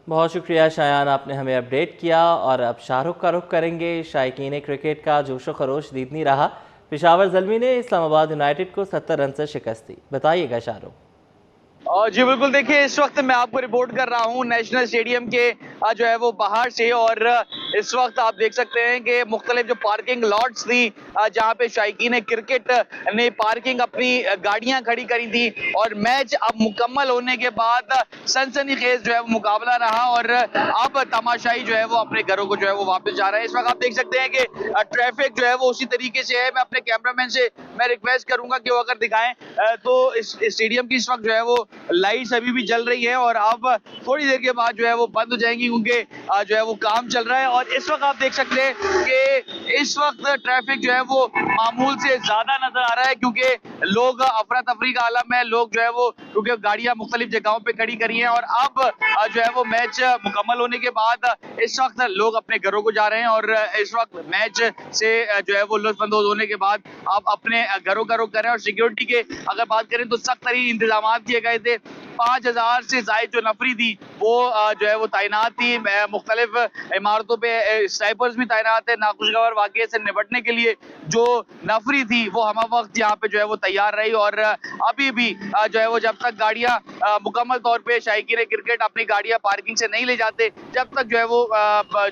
بہت شکریہ شایان، آپ نے ہمیں اپڈیٹ کیا۔ اور اب شاہ رخ کا رخ کریں گے۔ شائقین کرکٹ کا جوش و خروش دیدنی رہا۔ پشاور زلمی نے اسلام آباد یونائیٹڈ کو 70 رن سے شکست دی۔ بتائیے گا شاہ رخ۔ جی بالکل، دیکھیے اس وقت میں آپ کو رپورٹ کر رہا ہوں نیشنل اسٹیڈیم کے جو ہے وہ باہر سے، اور اس وقت آپ دیکھ سکتے ہیں کہ مختلف جو پارکنگ لاٹس تھی جہاں پہ شائقین کرکٹ نے پارکنگ اپنی گاڑیاں کھڑی کری تھی، اور میچ اب مکمل ہونے کے بعد سنسنی خیز جو ہے وہ مقابلہ رہا، اور اب تماشائی جو ہے وہ اپنے گھروں کو جو ہے وہ واپس جا رہا ہے۔ اس وقت آپ دیکھ سکتے ہیں کہ ٹریفک جو ہے وہ اسی طریقے سے ہے۔ میں اپنے کیمرہ مین سے میں ریکویسٹ کروں گا کہ وہ اگر دکھائیں تو اس اسٹیڈیم کی اس وقت جو ہے وہ لائٹس ابھی بھی جل رہی ہے، اور اب تھوڑی دیر کے بعد جو ہے وہ بند ہو جائیں گی، کیونکہ جو ہے وہ کام چل رہا ہے۔ اور اس وقت آپ دیکھ سکتے ہیں کہ اس وقت ٹریفک جو ہے وہ معمول سے زیادہ نظر آ رہا ہے، کیونکہ لوگ افراتفری کا عالم ہے، لوگ جو ہے وہ کیونکہ گاڑیاں مختلف جگہوں پہ کھڑی کری ہیں، اور اب جو ہے وہ میچ مکمل ہونے کے بعد اس وقت لوگ اپنے گھروں کو جا رہے ہیں، اور اس وقت میچ سے جو ہے وہ لطف اندوز ہونے کے بعد آپ اپنے گھروں کا رخ کر رہے ہیں۔ اور سیکیورٹی کے اگر بات کریں تو سخت ترین انتظامات کیے گئے تھے۔ 5000 سے زائد جو نفری تھی وہ جو ہے وہ تعینات تھی، مختلف عمارتوں پہ سنائپرز بھی تعینات ہیں۔ ناخوشگوار واقعے سے نپٹنے کے لیے جو نفری تھی وہ ہمہ وقت یہاں پہ جو ہے وہ تیار رہی، اور ابھی بھی جو ہے وہ جب تک گاڑیاں مکمل طور پہ شائقین کرکٹ اپنی گاڑیاں پارکنگ سے نہیں لے جاتے، جب تک جو ہے وہ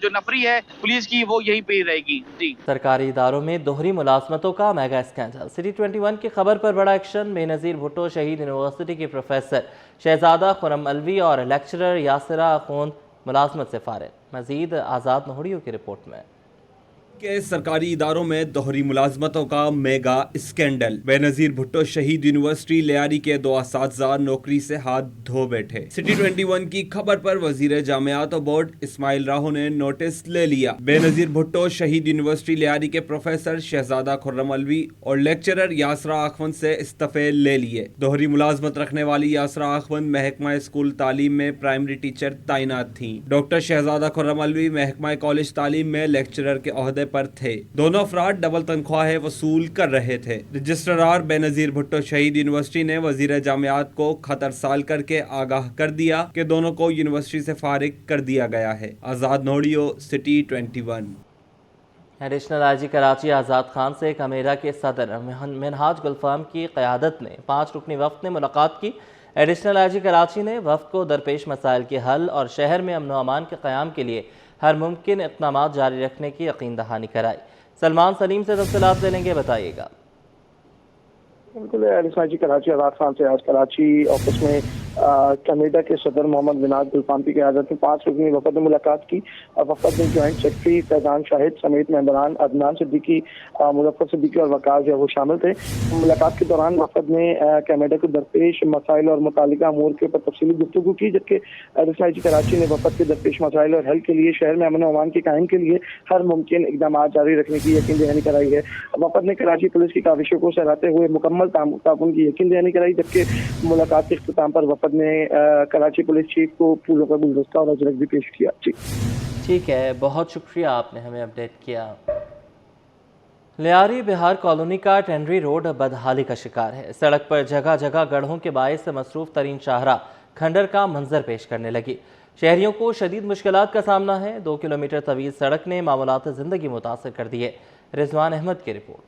جو نفری ہے پولیس کی وہ یہیں پہ رہے گی۔ جی، سرکاری اداروں میں دوہری ملازمتوں کا میگا اسکینڈل۔ سٹی 21 کی خبر پر بڑا ایکشن۔ بے نظیر بھٹو شہید یونیورسٹی کے پروفیسر شہزادہ خرم الوی اور لیکچرر یاسرہ اخوند ملازمت سے فارغ۔ مزید آزاد نہوڑیوں کی رپورٹ میں۔ کہ سرکاری اداروں میں دوہری ملازمتوں کا میگا اسکینڈل۔ بے نظیر بھٹو شہید یونیورسٹی لیاری کے 2 اساتذہ نوکری سے ہاتھ دھو بیٹھے۔ سٹی 21 کی خبر پر وزیر جامعات و بورڈ اسماعیل راہو نے نوٹس لے لیا۔ بے نظیر بھٹو شہید یونیورسٹی لیاری کے پروفیسر شہزادہ خرم الوی اور لیکچرر یاسرہ اخوند سے استعفے لے لیے۔ دوہری ملازمت رکھنے والی یاسرہ اخوند محکمہ اسکول تعلیم میں پرائمری ٹیچر تعینات تھیں۔ ڈاکٹر شہزادہ خرم الوی محکمہ کالج تعلیم میں لیکچرر کے عہدے پر تھے۔ دونوں افراد ڈبل تنخواہیں وصول کر رہے تھے۔ رجسٹرار بے نظیر بھٹو شہید یونیورسٹی نے وزیر جامعات کو خط ارسال کر کے آگاہ کر دیا کہ دونوں کو یونیورسٹی سے فارغ کر دیا گیا ہے۔ آزاد نوڑیو، سٹی 21۔ ایڈیشنل آئی جی کراچی آزاد خان سے کمیرا کے صدر منہاج گلفام کی قیادت میں 5 رکنی وفد نے ملاقات کی۔ ایڈیشنل آئی جی کراچی نے وفد کو درپیش مسائل کے حل اور شہر میں امن و امان کے قیام کے لیے ہر ممکن اقدامات جاری رکھنے کی یقین دہانی کرائی۔ سلمان سلیم سے تفصیلات لے لیں گے، بتائیے گا۔ بالکل، ایڈیشنل آئی جی کراچی آزاد خان سے آج کراچی آفس میں کینیڈا کے صدر محمد منہاج گلفام کی قیادت میں 5 رکنی وفد نے ملاقات کی۔ وفد میں جوائنٹ سیکرٹری فیضان شاہد سمیت ممبران عدنان صدیقی، مظفر صدیقی اور وقار جو ہے وہ شامل تھے۔ ملاقات کے دوران وفد نے کینیڈا کو درپیش مسائل اور متعلقہ امور کے اوپر تفصیلی گفتگو کی، جبکہ ایڈیشنل آئی جی کراچی نے وفد کے درپیش مسائل اور حل کے لیے شہر میں امن و امان کے قائم کے لیے ہر ممکن اقدامات جاری رکھنے کی یقین دہانی کرائی ہے۔ وفد نے کراچی پولیس کی کاوشوں کو سراہتے ہوئے مکمل تعاون کی یقین دہانی کرائی، جبکہ ملاقات کے اختتام پر وفد نے کراچی پولیس چیف کو پھولوں کا گلدستہ اور اجرک بھی پیش کیا۔ ٹھیک ہے، بہت شکریہ، آپ نے ہمیں اپڈیٹ کیا۔ لیاری بہار کالونی کا ٹینڈری روڈ بدحالی کا شکار ہے۔ سڑک پر جگہ جگہ گڑھوں کے باعث مصروف ترین شاہراہ کھنڈر کا منظر پیش کرنے لگی۔ شہریوں کو شدید مشکلات کا سامنا ہے۔ 2 کلومیٹر طویل سڑک نے معمولات زندگی متاثر کر دی ہے۔ رضوان احمد کی رپورٹ۔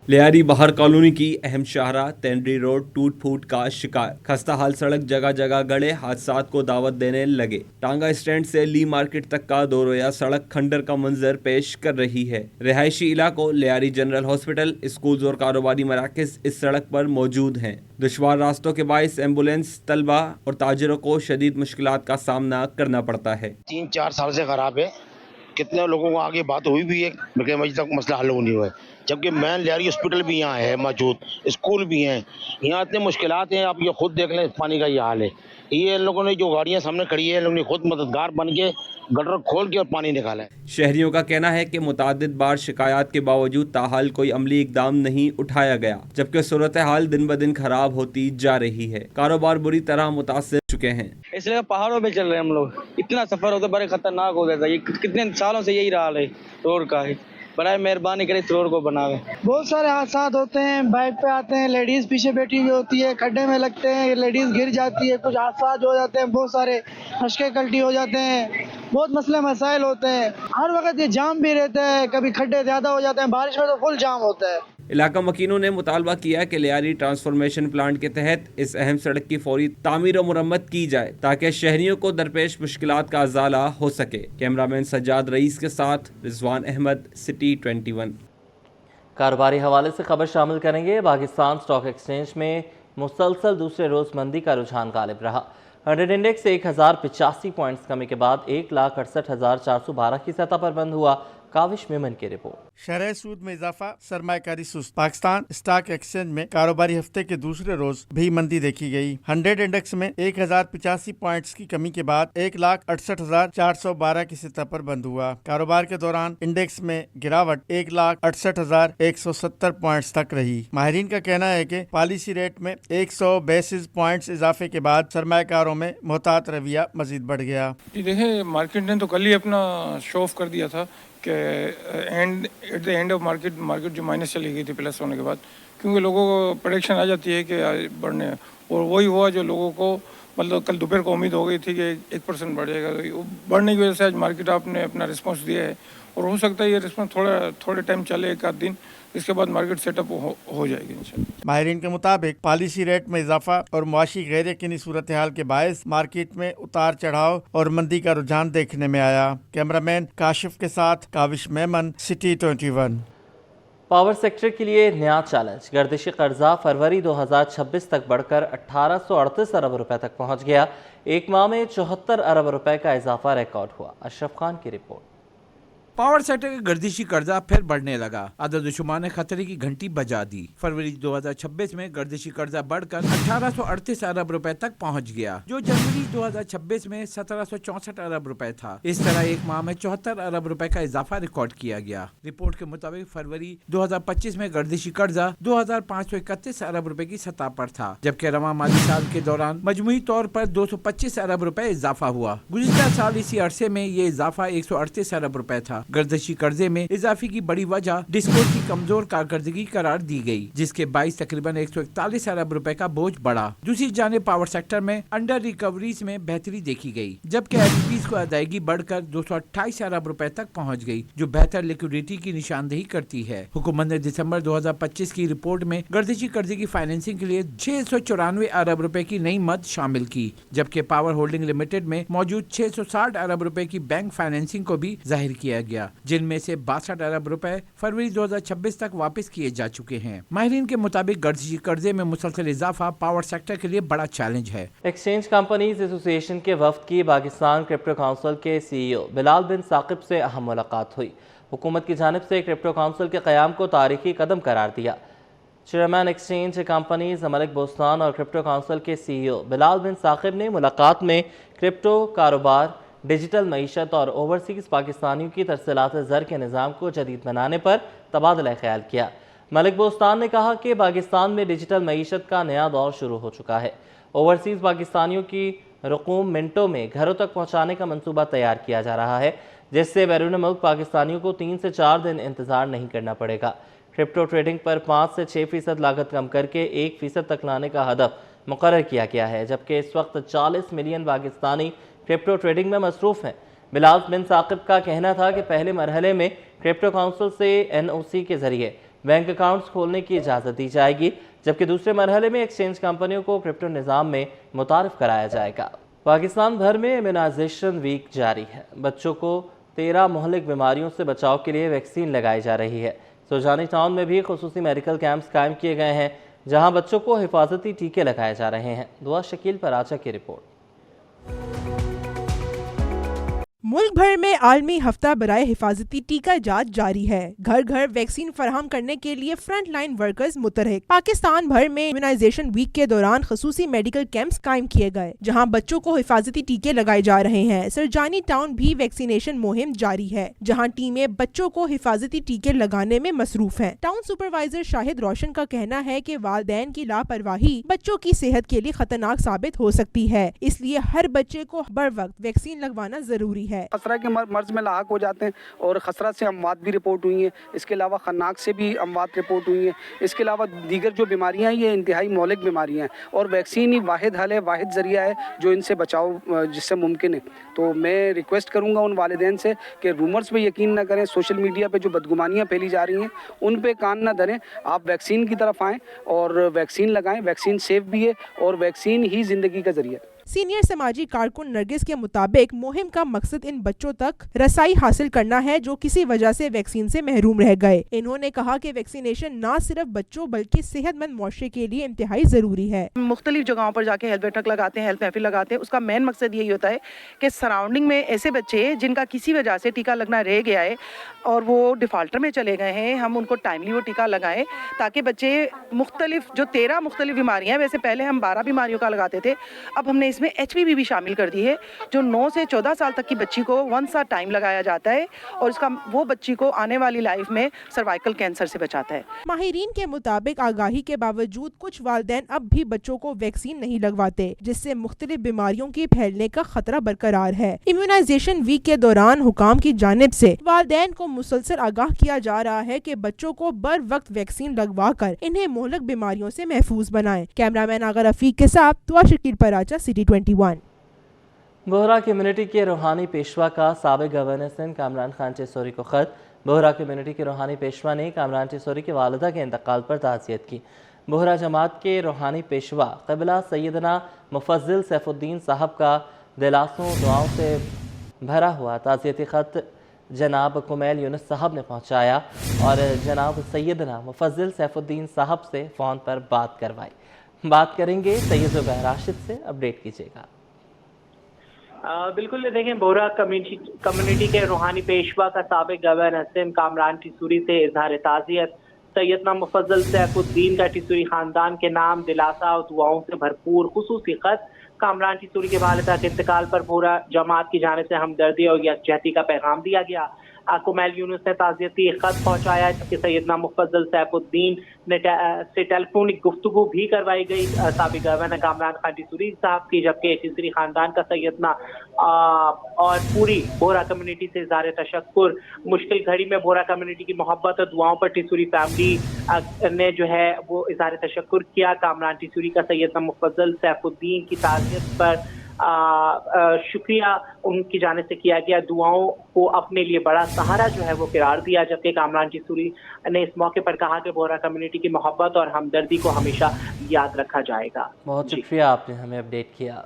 لیاری بہار کالونی کی اہم شاہراہ تینڈری روڈ ٹوٹ پھوٹ کا شکار۔ خستہ حال سڑک جگہ جگہ گڑھے حادثات کو دعوت دینے لگے۔ ٹانگا اسٹینڈ سے لی مارکیٹ تک کا دو رویہ سڑک کھنڈر کا منظر پیش کر رہی ہے۔ رہائشی علاقوں لیاری جنرل ہاسپٹل، اسکولز اور کاروباری مراکز اس سڑک پر موجود ہیں۔ دشوار راستوں کے باعث ایمبولینس، طلبہ اور تاجروں کو شدید مشکلات کا سامنا کرنا پڑتا ہے۔ 3-4 سال سے خراب ہے۔ کتنے لوگوں کو آگے بات ہوئی بھی ہے لیکن ابھی تک مسئلہ حل نہیں ہوا ہے، جبکہ مین لیاری ہاسپٹل بھی یہاں ہے موجود، اسکول بھی ہیں، یہاں اتنے مشکلات ہیں۔ آپ یہ خود دیکھ لیں، پانی کا یہ حال ہے۔ یہ ان لوگوں نے جو گاڑیاں سامنے کھڑی ہیں، ان لوگوں نے خود مددگار بن کے گٹر کھول کے اور پانی نکالا ہے۔ شہریوں کا کہنا ہے کہ متعدد بار شکایات کے باوجود تاحال کوئی عملی اقدام نہیں اٹھایا گیا، جبکہ صورتحال دن بدن خراب ہوتی جا رہی ہے۔ کاروبار بری طرح متاثر چکے ہیں۔ اس لیے پہاڑوں پہ چل رہے ہیں ہم لوگ، اتنا سفر ہوتا ہے بڑے خطرناک ہو جاتا ہے۔ یہ کتنے سالوں سے یہی حال ہے روڈ کا ہے، برائے مہربانی کرے اس روڈ کو بناوے. بہت سارے حادثات ہوتے ہیں, بائک پہ آتے ہیں, لیڈیز پیچھے بیٹھی ہوئی ہوتی ہے, کھڈے میں لگتے ہیں, لیڈیز گر جاتی ہے, کچھ حادثات ہو جاتے ہیں, بہت سارے اشکے کلٹی ہو جاتے ہیں, بہت مسئلے مسائل ہوتے ہیں. ہر وقت یہ جام بھی رہتا ہے, کبھی کھڈے زیادہ ہو جاتے ہیں, بارش میں تو فل جام ہوتا ہے. علاقہ مکینوں نے مطالبہ کیا کہ لیاری ٹرانسفارمیشن پلانٹ کے تحت اس اہم سڑک کی فوری تعمیر و مرمت کی جائے تاکہ شہریوں کو درپیش مشکلات کا ازالہ ہو سکے. کیمرامین سجاد رئیس کے ساتھ رضوان احمد, سٹی 21. کاروباری حوالے سے خبر شامل کریں گے. پاکستان سٹاک ایکسچینج میں مسلسل دوسرے روز مندی کا رجحان غالب رہا. 100 انڈیکس 1085 پوائنٹس کمی کے بعد 1,68,412 کی سطح پر بند ہوا. کاوش میمن کی رپورٹ. شرح سود میں اضافہ, سرمایہ کاری سست. پاکستان اسٹاک ایکسچینج میں کاروباری ہفتے کے دوسرے روز بھی مندی دیکھی گئی. 100 انڈیکس میں 1085 پوائنٹس کی کمی کے بعد 1,68,412 کی سطح پر بند ہوا. کاروبار کے دوران انڈیکس میں گراوٹ 1,68,170 پوائنٹس تک رہی. ماہرین کا کہنا ہے کہ پالیسی ریٹ میں 100 بیسز پوائنٹس اضافے کے بعد سرمایہ کاروں میں محتاط رویہ مزید بڑھ گیا. دیکھیں, مارکیٹ نے تو کل ہی اپنا شو آف کر دیا تھا کہ at the end of market جو مائنس چلی گئی تھی پلس ہونے کے بعد, کیونکہ لوگوں کو پریڈکشن آ جاتی ہے کہ بڑھنے, اور وہی ہوا جو لوگوں کو مطلب کل دوپہر کو امید ہو گئی تھی کہ 1% بڑھ جائے گا. بڑھنے کی وجہ سے آج مارکیٹ آپ نے اپنا رسپانس دیا ہے, اور ہو سکتا ہے یہ رسپانس تھوڑے ٹائم چلے, ایک آدھ دن, اس کے بعد مارکیٹ سیٹ اپ ہو جائے گی انشاءاللہ. ماہرین کے مطابق پالیسی ریٹ میں اضافہ اور معاشی غیر یقینی صورتحال کے باعث مارکیٹ میں اتار چڑھاؤ اور مندی کا رجحان دیکھنے میں آیا. کیمرامین کاشف کے ساتھ کاوش میمن, سٹی 21. پاور سیکٹر کے لیے نیا چیلنج. گردشی قرضہ فروری 2026 تک بڑھ کر 1838 ارب روپے تک پہنچ گیا. ایک ماہ میں 74 ارب روپے کا اضافہ ریکارڈ ہوا. اشرف خان کی رپورٹ. پاور سیکٹر کا گردشی قرضہ پھر بڑھنے لگا. عدد و شمار نے خطرے کی گھنٹی بجا دی. فروری 2026 میں گردشی قرضہ بڑھ کر 1838 ارب روپے تک پہنچ گیا, جو جنوری 2026 میں 1764 ارب روپے تھا. اس طرح ایک ماہ میں 74 ارب روپے کا اضافہ ریکارڈ کیا گیا. رپورٹ کے مطابق فروری 2025 میں گردشی قرضہ 2531 ارب روپے کی سطح پر تھا, جبکہ رواں مالی سال کے دوران مجموعی طور پر 225 ارب روپے اضافہ ہوا. گزشتہ سال اسی عرصے میں یہ اضافہ 138 ارب روپے تھا. گردشی قرضے میں اضافے کی بڑی وجہ ڈسکور کی کمزور کارکردگی قرار دی گئی, جس کے باعث تقریباً 141 ارب روپے کا بوجھ بڑھا. دوسری جانب پاور سیکٹر میں انڈر ریکوریز میں بہتری دیکھی گئی, جبکہ ایف کو ادائیگی بڑھ کر 228 ارب روپے تک پہنچ گئی, جو بہتر لیکوڈیٹی کی نشاندہی کرتی ہے. حکومت نے دسمبر 2025 کی رپورٹ میں گردشی قرضے کی فائنینسنگ کے لیے 694 ارب روپے کی نئی مد شامل کی, جبکہ پاور ہولڈنگ لمیٹڈ میں موجود 660 ارب روپے کی بینک فائنینسنگ کو بھی ظاہر کیا گیا, جن میں سے 62 ارب روپے فروری 2026 تک واپس کیے جا چکے ہیں. ماہرین کے مطابق گردشی قرضے میں مسلسل اضافہ پاور سیکٹر کے لیے بڑا چیلنج ہے. ایکسچینج کمپنیز ایسوسی ایشن کے وفد کی پاکستان کرپٹو کونسل کے CEO بلال بن ثاقب سے اہم ملاقات ہوئی. حکومت کی جانب سے کرپٹو کونسل کے قیام کو تاریخی قدم قرار دیا. چیئرمین ایکسچینج کمپنیز ملک بوستان اور کرپٹو کونسل کے CEO بلال بن ثاقب نے ملاقات میں کرپٹو کاروبار, ڈیجیٹل معیشت اور اوورسیز پاکستانیوں کی ترسیلات زر کے نظام کو جدید بنانے پر تبادلہ خیال کیا. ملک بوستان نے کہا کہ پاکستان میں ڈیجیٹل معیشت کا نیا دور شروع ہو چکا ہے. اوورسیز پاکستانیوں کی رقوم منٹوں میں گھروں تک پہنچانے کا منصوبہ تیار کیا جا رہا ہے, جس سے بیرون ملک پاکستانیوں کو 3 سے 4 دن انتظار نہیں کرنا پڑے گا. کرپٹو ٹریڈنگ پر 5 سے 6% لاگت کم کر کے 1% تک لانے کا ہدف مقرر کیا گیا ہے, جبکہ اس وقت 40 ملین پاکستانی کرپٹو ٹریڈنگ میں مصروف ہیں. بلال بن ثاقب کا کہنا تھا کہ پہلے مرحلے میں کرپٹو کونسل سے NOC کے ذریعے بینک اکاؤنٹس کھولنے کی اجازت دی جائے گی, جبکہ دوسرے مرحلے میں ایکسچینج کمپنیوں کو کرپٹو نظام میں متعارف کرایا جائے گا. پاکستان بھر میں امیونائزیشن ویک جاری ہے. بچوں کو 13 مہلک بیماریوں سے بچاؤ کے لیے ویکسین لگائی جا رہی ہے. سوجانی ٹاؤن میں بھی خصوصی میڈیکل کیمپس قائم کیے گئے ہیں, جہاں بچوں کو حفاظتی ٹیکے لگائے جا رہے ہیں. دعا شکیل پراچا کی رپورٹ. ملک بھر میں عالمی ہفتہ برائے حفاظتی ٹیکہ جات جاری ہے. گھر گھر ویکسین فراہم کرنے کے لیے فرنٹ لائن ورکرز متحرک. پاکستان بھر میں امیونائزیشن ویک کے دوران خصوصی میڈیکل کیمپس قائم کیے گئے, جہاں بچوں کو حفاظتی ٹیکے لگائے جا رہے ہیں. سرجانی ٹاؤن بھی ویکسینیشن مہم جاری ہے, جہاں ٹیمیں بچوں کو حفاظتی ٹیکے لگانے میں مصروف ہیں. ٹاؤن سپروائزر شاہد روشن کا کہنا ہے کہ والدین کی لاپرواہی بچوں کی صحت کے لیے خطرناک ثابت ہو سکتی ہے, اس لیے ہر بچے کو بر وقت ویکسین لگوانا ضروری ہے. ہے۔ خسرہ کے مرض میں لاحق ہو جاتے ہیں اور خسرہ سے اموات بھی رپورٹ ہوئی ہیں، اس کے علاوہ خناق سے بھی اموات رپورٹ ہوئی ہیں، اس کے علاوہ دیگر جو بیماریاں ہیں یہ انتہائی مہلک بیماریاں ہیں اور ویکسین ہی واحد حل ہے، واحد ذریعہ ہے جو ان سے بچاؤ جس سے ممکن ہے۔ تو میں ریکویسٹ کروں گا ان والدین سے کہ رومرز پہ یقین نہ کریں، سوشل میڈیا پہ جو بدگمانیاں پھیلی جا رہی ہیں ان پہ کان نہ دھریں، آپ ویکسین کی طرف آئیں اور ویکسین لگائیں، ویکسین سیف بھی ہے اور ویکسین ہی زندگی کا ذریعہ ہے۔ سینئر سماجی کارکن نرگس کے مطابق مہم کا مقصد ان بچوں تک رسائی حاصل کرنا ہے جو کسی وجہ سے ویکسین سے محروم رہ گئے۔ انہوں نے کہا کہ ویکسینیشن نہ صرف بچوں بلکہ صحت مند معاشرے کے لیے انتہائی ضروری ہے۔ مختلف جگہوں پر جا کے ہیلتھ بیٹھک لگاتے ہیں، ہیلتھ محفل لگاتے ہیں، اس کا مین مقصد یہی ہوتا ہے کہ سراؤنڈنگ میں ایسے بچے جن کا کسی وجہ سے ٹیکہ لگنا رہ گیا ہے اور وہ ڈیفالٹر میں چلے گئے ہیں، ہم ان کو ٹائملی وہ ٹیکہ لگائیں تاکہ بچے مختلف جو 13 مختلف بیماریاں ہیں، ویسے پہلے ہم 12 بیماریوں کا لگاتے تھے، اب ہم نے اس میں HPV بھی شامل کر دی ہے جو 9 سے 14 سال تک کی بچی کو ونس آ ٹائم لگایا جاتا ہے اور اس کا وہ بچی کو آنے والی لائف میں سروائیکل کینسر سے بچاتا ہے۔ ماہرین کے مطابق آگاہی کے باوجود کچھ والدین اب بھی بچوں کو ویکسین نہیں لگواتے جس سے مختلف بیماریوں کے پھیلنے کا خطرہ برقرار ہے۔ امیونائزیشن ویک کے دوران حکام کی جانب سے والدین کو مسلسل آگاہ کیا جا رہا ہے کہ بچوں کو بر وقت ویکسین لگوا کر انہیں مہلک بیماریوں سے محفوظ بنائیں۔ کیمرہ مین آغا رفیق کے ساتھ دعا شکیل پراچا، سٹی 21۔ بوہرا کمیونٹی کے روحانی پیشوا کا سابق گورنر سندھ کامران خان چیسوری کو خط۔ بوہرا کمیونٹی کے روحانی پیشوا نے کامران چیسوری کی والدہ کے انتقال پر تعزیت کی۔ بوہرا جماعت کے روحانی پیشوا قبلہ سیدنا مفضل سیف الدین صاحب کا دلاسوں دعاؤں سے بھرا ہوا تعزیتی خط جناب کمیل یونس صاحب نے پہنچایا اور جناب سیدنا مفضل سیف الدین صاحب سے فون پر بات کروائی۔ بات کریں گے سید زبیر راشد سے، اپڈیٹ کیجیے گا۔ بالکل دیکھیں، بوہرا کمیونٹی کے روحانی پیشوا کا سابق گورنر سندھ کامران ٹیسوری سے اظہار تعزیت۔ سیدنا مفضل سیف الدین کا ٹیسوری خاندان کے نام دلاسا اور دعاؤں سے بھرپور خصوصی خط۔ کامران ٹیسوری کے والدہ کے انتقال پر بوہرا جماعت کی جانب سے ہمدردی اور یکجہتی کا پیغام دیا گیا۔ کمیل یونس نے تعزیتی خط پہنچایا جبکہ سیدنا مفضل سیف الدین سے ٹیلیفونک گفتگو بھی کروائی گئی سابق گورنر کامران خان ٹیسوری صاحب کی، جبکہ ٹیسوری خاندان کا سیدنا اور پوری بوہرا کمیونٹی سے اظہار تشکر۔ مشکل گھڑی میں بوہرا کمیونٹی کی محبت اور دعاؤں پر ٹیسوری فیملی نے جو ہے وہ اظہار تشکر کیا۔ کامران ٹیسوری کا سیدنا مفضل سیف الدین کی تعزیت پر شکریہ ان کی جانب سے کیا گیا، دعاؤں کو اپنے لیے بڑا سہارا جو ہے وہ قرار دیا، جبکہ کامران ٹیسوری نے اس موقع پر کہا کہ بوہرا کمیونٹی کی محبت اور ہمدردی کو ہمیشہ یاد رکھا جائے گا۔ بہت شکریہ، آپ نے ہمیں اپڈیٹ کیا۔